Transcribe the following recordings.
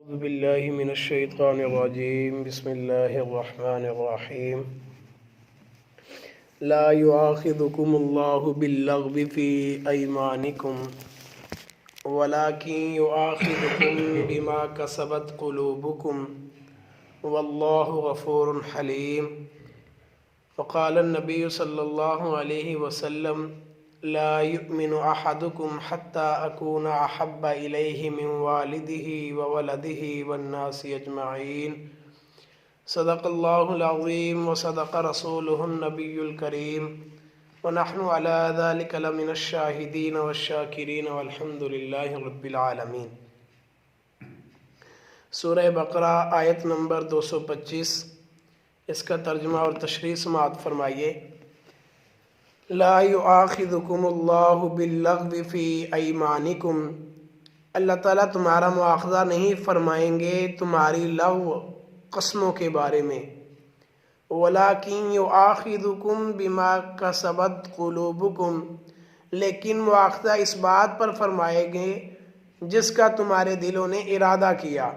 أعوذ بالله من الشيطان الرجيم بسم الله الرحمن الرحيم لا يؤاخذكم الله باللغو في أيمانكم ولكن يؤاخذكم بما كسبت قلوبكم والله غفور حليم وقال النبي صلى الله عليه وسلم لا يؤمن أحدكم حتى أكون أحب إليه من والده وولده والناس أجمعين صدق الله العظيم وصدق رسوله النبي الكريم ونحن على ذلك لمن الشاهدين والشاكرين والحمد لله رب العالمين۔ سورہ بقرہ آیت نمبر 225، اس کا ترجمہ اور تشریح سماعت فرمائیے۔ لا یؤاخذکم اللہ باللغو فی ایمانکم، اللہ تعالیٰ تمہارا مواخذہ نہیں فرمائیں گے تمہاری لغو قسموں کے بارے میں، ولیکن یؤاخذکم بما کسبت قلوبکم، لیکن مواخذہ اس بات پر فرمائیں گے جس کا تمہارے دلوں نے ارادہ کیا۔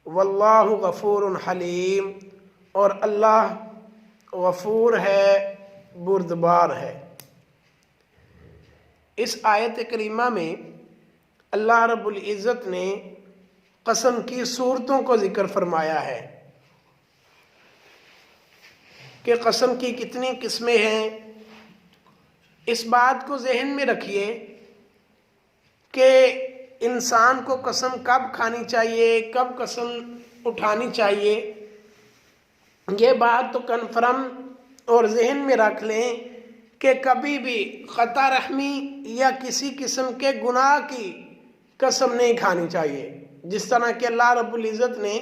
واللہ غفور حلیم، اور اللہ غفور ہے، بردبار ہے۔ اس آیت کریمہ میں اللہ رب العزت نے قسم کی صورتوں کو ذکر فرمایا ہے کہ قسم کی کتنی قسمیں ہیں۔ اس بات کو ذہن میں رکھیے کہ انسان کو قسم کب کھانی چاہیے، کب قسم اٹھانی چاہیے، یہ بات تو کنفرم اور ذہن میں رکھ لیں کہ کبھی بھی خطا رحمی یا کسی قسم کے گناہ کی قسم نہیں کھانی چاہیے، جس طرح کہ اللہ رب العزت نے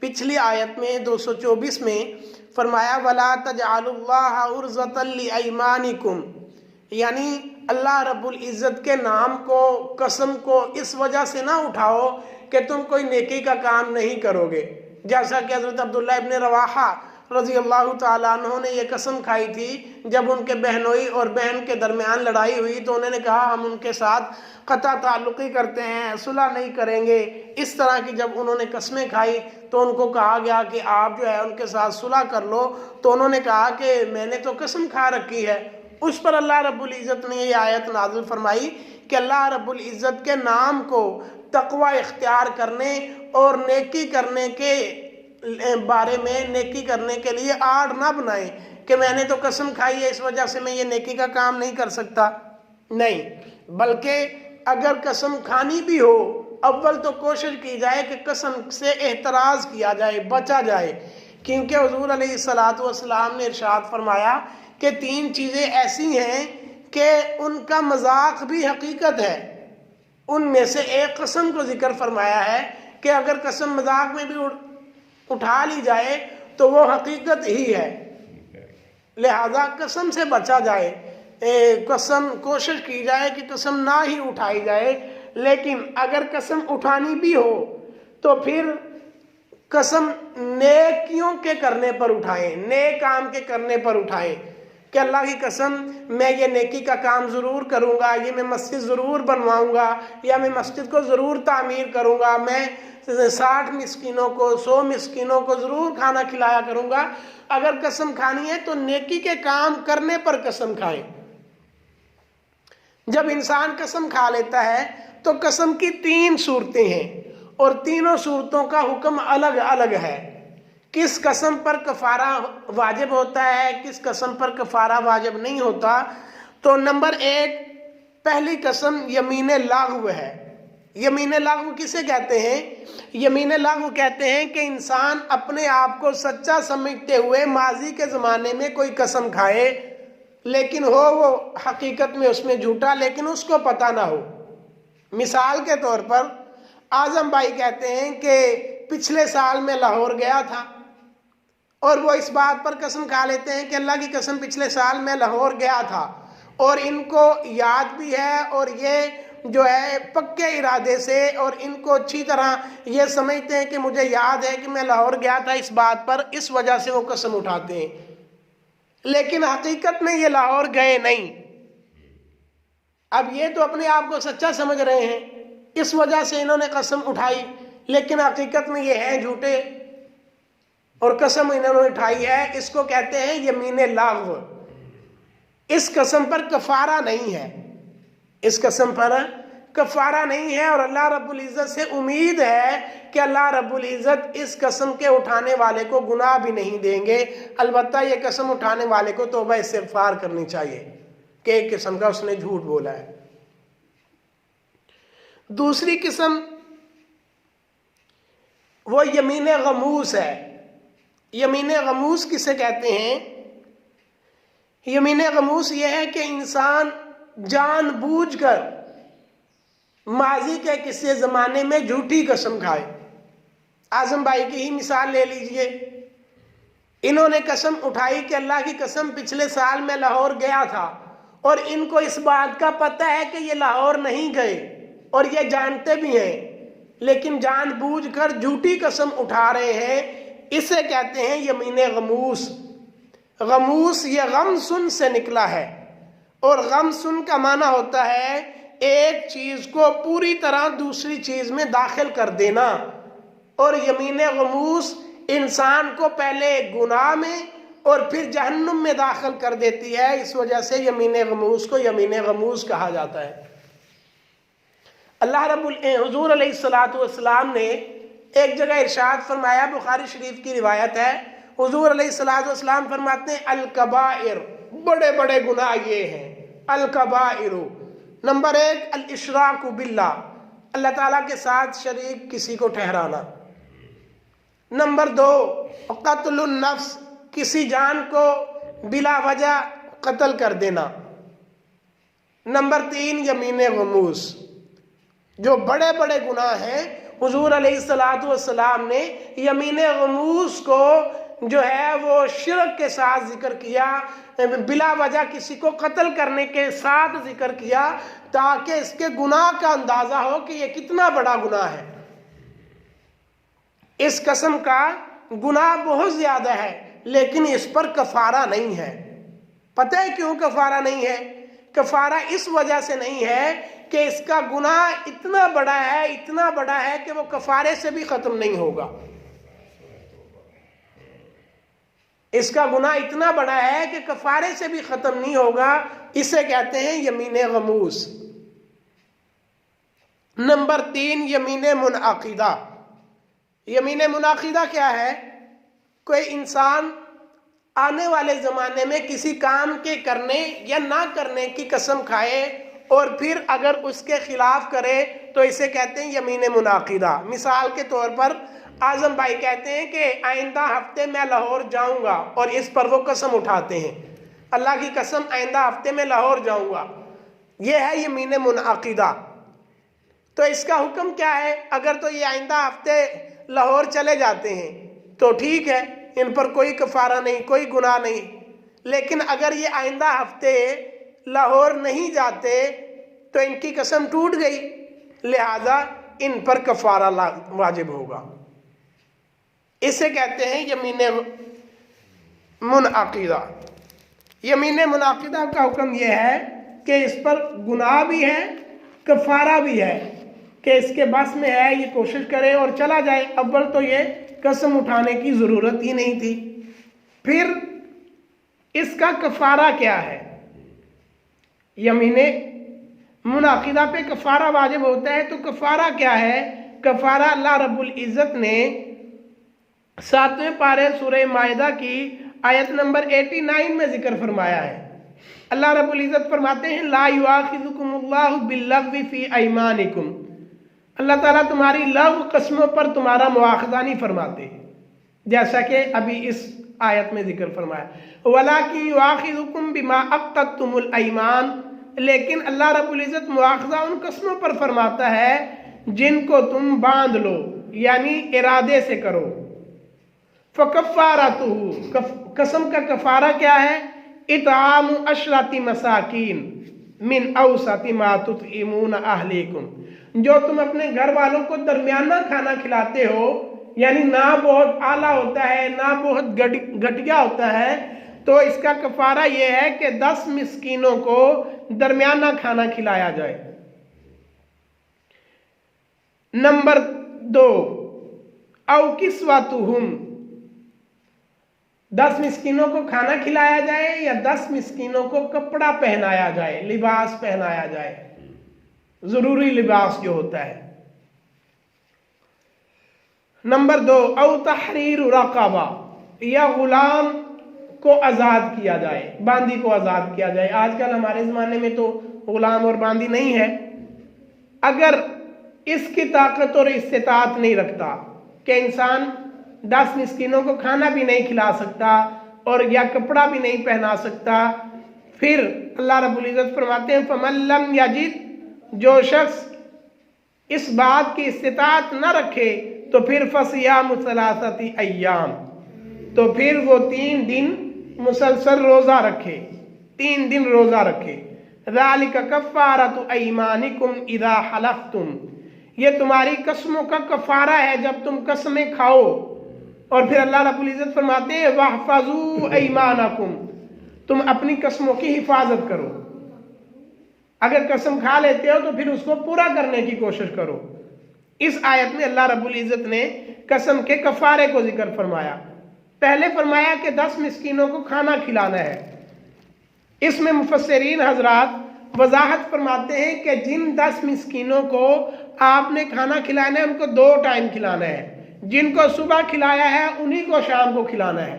پچھلی آیت میں 224 میں فرمایا وَلَا تَجْعَلُوا اللَّهَ عُرْضَةً لِأَيْمَانِكُمْ، یعنی اللہ رب العزت کے نام کو، قسم کو اس وجہ سے نہ اٹھاؤ کہ تم کوئی نیکی کا کام نہیں کرو گے، جیسا کہ حضرت عبداللہ ابن رواحہ رضی اللہ تعالیٰ عنہ نے یہ قسم کھائی تھی جب ان کے بہنوئی اور بہن کے درمیان لڑائی ہوئی تو انہوں نے کہا ہم ان کے ساتھ قطع تعلقی کرتے ہیں، صلح نہیں کریں گے۔ اس طرح کی جب انہوں نے قسمیں کھائی تو ان کو کہا گیا کہ آپ جو ہے ان کے ساتھ صلح کر لو، تو انہوں نے کہا کہ میں نے تو قسم کھا رکھی ہے۔ اس پر اللہ رب العزت نے یہ آیت نازل فرمائی کہ اللہ رب العزت کے نام کو تقوی اختیار کرنے اور نیکی کرنے کے بارے میں، نیکی کرنے کے لیے آڑ نہ بنائیں کہ میں نے تو قسم کھائی ہے اس وجہ سے میں یہ نیکی کا کام نہیں کر سکتا، نہیں، بلکہ اگر قسم کھانی بھی ہو اول تو کوشش کی جائے کہ قسم سے احتراز کیا جائے، بچا جائے، کیونکہ حضور علیہ السلام نے ارشاد فرمایا کہ 3 چیزیں ایسی ہیں کہ ان کا مذاق بھی حقیقت ہے۔ ان میں سے ایک قسم کو ذکر فرمایا ہے کہ اگر قسم مذاق میں بھی اٹھا لی جائے تو وہ حقیقت ہی ہے، لہذا قسم سے بچا جائے، قسم کوشش کی جائے کہ قسم نہ ہی اٹھائی جائے، لیکن اگر قسم اٹھانی بھی ہو تو پھر قسم نیکیوں کے کرنے پر اٹھائیں، نیک کام کے کرنے پر اٹھائیں کہ اللہ کی قسم میں یہ نیکی کا کام ضرور کروں گا، یہ میں مسجد ضرور بنواؤں گا، یا میں مسجد کو ضرور تعمیر کروں گا، میں 60 مسکینوں کو 100 مسکینوں کو ضرور کھانا کھلایا کروں گا۔ اگر قسم کھانی ہے تو نیکی کے کام کرنے پر قسم کھائیں۔ جب انسان قسم کھا لیتا ہے تو قسم کی 3 صورتیں ہیں اور تینوں صورتوں کا حکم الگ الگ ہے۔ کس قسم پر کفارہ واجب ہوتا ہے، کس قسم پر کفارہ واجب نہیں ہوتا، تو نمبر 1 پہلی قسم یمین لغو ہے۔ یمین لغو کسے کہتے ہیں؟ یمین لغو کہتے ہیں کہ انسان اپنے آپ کو سچا سمجھتے ہوئے ماضی کے زمانے میں کوئی قسم کھائے لیکن ہو وہ حقیقت میں اس میں جھوٹا، لیکن اس کو پتہ نہ ہو۔ مثال کے طور پر اعظم بھائی کہتے ہیں کہ پچھلے سال میں لاہور گیا تھا، اور وہ اس بات پر قسم کھا لیتے ہیں کہ اللہ کی قسم پچھلے سال میں لاہور گیا تھا، اور ان کو یاد بھی ہے اور یہ جو ہے پکے ارادے سے اور ان کو اچھی طرح یہ سمجھتے ہیں کہ مجھے یاد ہے کہ میں لاہور گیا تھا اس بات پر، اس وجہ سے وہ قسم اٹھاتے ہیں، لیکن حقیقت میں یہ لاہور گئے نہیں۔ اب یہ تو اپنے آپ کو سچا سمجھ رہے ہیں، اس وجہ سے انہوں نے قسم اٹھائی، لیکن حقیقت میں یہ ہیں جھوٹے اور قسم انہوں نے اٹھائی ہے، اس کو کہتے ہیں یمین لغو۔ اس قسم پر کفارہ نہیں ہے، اس قسم پر کفارہ نہیں ہے، اور اللہ رب العزت سے امید ہے کہ اللہ رب العزت اس قسم کے اٹھانے والے کو گناہ بھی نہیں دیں گے۔ البتہ یہ قسم اٹھانے والے کو توبہ استغفار کرنی چاہیے کہ ایک قسم کا اس نے جھوٹ بولا ہے۔ دوسری قسم وہ یمین غموس ہے۔ یمین غموس کسے کہتے ہیں؟ یمین غموس یہ ہے کہ انسان جان بوجھ کر ماضی کے کسی زمانے میں جھوٹی قسم کھائے۔ اعظم بھائی کی ہی مثال لے لیجئے، انہوں نے قسم اٹھائی کہ اللہ کی قسم پچھلے سال میں لاہور گیا تھا، اور ان کو اس بات کا پتہ ہے کہ یہ لاہور نہیں گئے اور یہ جانتے بھی ہیں، لیکن جان بوجھ کر جھوٹی قسم اٹھا رہے ہیں۔ اسے کہتے ہیں یمین غموس۔ غموس یہ غم سن سے نکلا ہے، اور غم سن کا معنی ہوتا ہے ایک چیز کو پوری طرح دوسری چیز میں داخل کر دینا، اور یمین غموس انسان کو پہلے گناہ میں اور پھر جہنم میں داخل کر دیتی ہے۔ اس وجہ سے یمین غموس کو یمین غموس کہا جاتا ہے۔ اللہ حضور علیہ السلام نے ایک جگہ ارشاد فرمایا، بخاری شریف کی روایت ہے، حضور علیہ السلام فرماتے ہیں الکبائر، بڑے بڑے گناہ یہ ہیں۔ الکبائر، نمبر 1 الاشراک باللہ، اللہ تعالیٰ کے ساتھ شریک کسی کو ٹھہرانا۔ نمبر 2 قتل النفس، کسی جان کو بلا وجہ قتل کر دینا۔ نمبر 3 یمین غموس۔ جو بڑے بڑے گناہ ہیں، حضور علیہ السلام نے یمین غموس کو جو ہے وہ شرک کے ساتھ ذکر کیا، بلا وجہ کسی کو قتل کرنے کے ساتھ ذکر کیا، تاکہ اس کے گناہ کا اندازہ ہو کہ یہ کتنا بڑا گناہ ہے۔ اس قسم کا گناہ بہت زیادہ ہے، لیکن اس پر کفارہ نہیں ہے۔ پتہ ہے کیوں کفارہ نہیں ہے؟ کفارہ اس وجہ سے نہیں ہے کہ اس کا گناہ اتنا بڑا ہے کہ وہ کفارے سے بھی ختم نہیں ہوگا۔ اس کا گناہ اتنا بڑا ہے کہ کفارے سے بھی ختم نہیں ہوگا، اسے کہتے ہیں یمین غموس۔ نمبر 3 یمین منعقدہ۔ یمین منعقدہ کیا ہے؟ کوئی انسان آنے والے زمانے میں کسی کام کے کرنے یا نہ کرنے کی قسم کھائے اور پھر اگر اس کے خلاف کرے تو اسے کہتے ہیں یمین منعقدہ۔ مثال کے طور پر اعظم بھائی کہتے ہیں کہ آئندہ ہفتے میں لاہور جاؤں گا، اور اس پر وہ قسم اٹھاتے ہیں، اللہ کی قسم آئندہ ہفتے میں لاہور جاؤں گا، یہ ہے یمین منعقدہ۔ تو اس کا حکم کیا ہے؟ اگر تو یہ آئندہ ہفتے لاہور چلے جاتے ہیں تو ٹھیک ہے، ان پر کوئی کفارہ نہیں، کوئی گناہ نہیں، لیکن اگر یہ آئندہ ہفتے لاہور نہیں جاتے تو ان کی قسم ٹوٹ گئی، لہذا ان پر کفارہ واجب ہوگا۔ اسے کہتے ہیں یمین منعقدہ۔ یمین منعقدہ کا حکم یہ ہے کہ اس پر گناہ بھی ہے، کفارہ بھی ہے، کہ اس کے بس میں ہے یہ کوشش کرے اور چلا جائے۔ اول تو یہ قسم اٹھانے کی ضرورت ہی نہیں تھی، پھر اس کا کفارہ کیا ہے؟ یمین منعقدہ پہ کفارہ واجب ہوتا ہے، تو کفارہ کیا ہے؟ کفارہ اللہ رب العزت نے 7ویں پارے سورہ مائدہ کی آیت نمبر 89 میں ذکر فرمایا ہے۔ اللہ رب العزت فرماتے ہیں لا یؤاخذکم اللہ باللغو فی ایمانکم، اللہ تعالیٰ تمہاری لغو قسموں پر تمہارا مواخذہ نہیں فرماتے، جیسا کہ ابھی اس آیت میں ذکر فرمایا وَلَٰكِن يُؤَاخِذُكُم بِمَا عَقَّدتُّمُ الْأَيْمَانَ، لیکن اللہ رب العزت مواخذہ ان قسموں پر فرماتا ہے جن کو تم باندھ لو، یعنی ارادے سے کرو۔ فَكَفَّارَتُهُ، قسم کا کفارہ کیا ہے؟ اطعام 10 مساکین من اوسط ما تطعمون اہلیکم، جو تم اپنے گھر والوں کو درمیانہ کھانا کھلاتے ہو، یعنی نہ بہت اعلیٰ ہوتا ہے نہ بہت گھٹیا ہوتا ہے، تو اس کا کفارہ یہ ہے کہ 10 مسکینوں کو درمیانہ کھانا کھلایا جائے۔ نمبر 2 او کسوتہم، 10 مسکینوں کو کھانا کھلایا جائے یا 10 مسکینوں کو کپڑا پہنایا جائے، لباس پہنایا جائے، ضروری لباس جو ہوتا ہے۔ نمبر 2، او تحریر رقبہ، یا غلام کو آزاد کیا جائے، باندی کو آزاد کیا جائے۔ آج کل ہمارے زمانے میں تو غلام اور باندی نہیں ہے۔ اگر اس کی طاقت اور استطاعت نہیں رکھتا کہ انسان 10 مسکینوں کو کھانا بھی نہیں کھلا سکتا اور یا کپڑا بھی نہیں پہنا سکتا، پھر اللہ رب العزت فرماتے ہیں فَمَن لَّمْ يَجِدْ، جو شخص اس بات کی استطاعت نہ رکھے تو پھر فَصِيَامُ ثَلَاثَةِ أَيَّامٍ، تو پھر وہ 3 دن مسلسل روزہ رکھے، 3 دن روزہ رکھے۔ ذَلِكَ كَفَّارَةُ أَيْمَانِكُمْ إِذَا حَلَفْتُمْ، یہ تمہاری قسموں کا کفارہ ہے جب تم قسمیں کھاؤ۔ اور پھر اللہ رب العزت فرماتے ہیں وَاحْفَظُوا أَيْمَانَكُمْ، تم اپنی قسموں کی حفاظت کرو۔ اگر قسم کھا لیتے ہو تو پھر اس کو پورا کرنے کی کوشش کرو۔ اس آیت میں اللہ رب العزت نے قسم کے کفارے کو ذکر فرمایا۔ پہلے فرمایا کہ 10 مسکینوں کو کھانا کھلانا ہے۔ اس میں مفسرین حضرات وضاحت فرماتے ہیں کہ جن 10 مسکینوں کو آپ نے کھانا کھلانا ہے ان کو 2 ٹائم کھلانا ہے، جن کو صبح کھلایا ہے انہی کو شام کو کھلانا ہے۔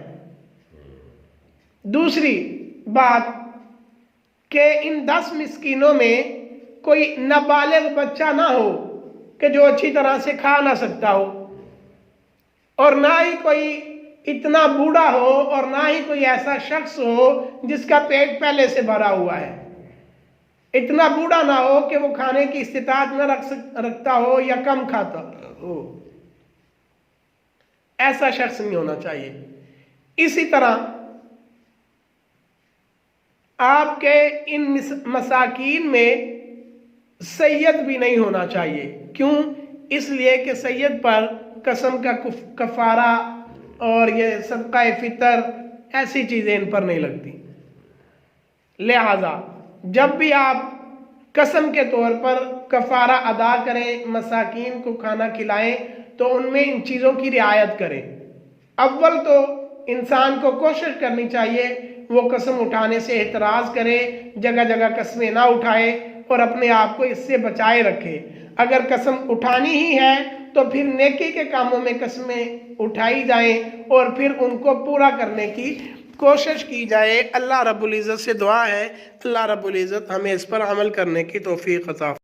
دوسری بات کہ ان 10 مسکینوں میں کوئی نابالغ بچہ نہ ہو کہ جو اچھی طرح سے کھا نہ سکتا ہو، اور نہ ہی کوئی اتنا بوڑھا ہو اور نہ ہی کوئی ایسا شخص ہو جس کا پیٹ پہلے سے بھرا ہوا ہے۔ اتنا بوڑھا نہ ہو کہ وہ کھانے کی استطاعت نہ رکھتا ہو یا کم کھاتا ہو، ایسا شخص نہیں ہونا چاہیے۔ اسی طرح آپ کے ان مساکین میں سید بھی نہیں ہونا چاہیے۔ کیوں؟ اس لیے کہ سید پر قسم کا کفارہ اور یہ صدقہ فطر ایسی چیزیں ان پر نہیں لگتی۔ لہذا جب بھی آپ قسم کے طور پر کفارہ ادا کریں، مساکین کو کھانا کھلائیں، تو ان میں ان چیزوں کی رعایت کریں۔ اول تو انسان کو کوشش کرنی چاہیے وہ قسم اٹھانے سے احتراز کرے، جگہ جگہ قسمیں نہ اٹھائے اور اپنے آپ کو اس سے بچائے رکھے۔ اگر قسم اٹھانی ہی ہے تو پھر نیکی کے کاموں میں قسمیں اٹھائی جائیں اور پھر ان کو پورا کرنے کی کوشش کی جائے۔ اللہ رب العزت سے دعا ہے اللہ رب العزت ہمیں اس پر عمل کرنے کی توفیق عطا فرمائے۔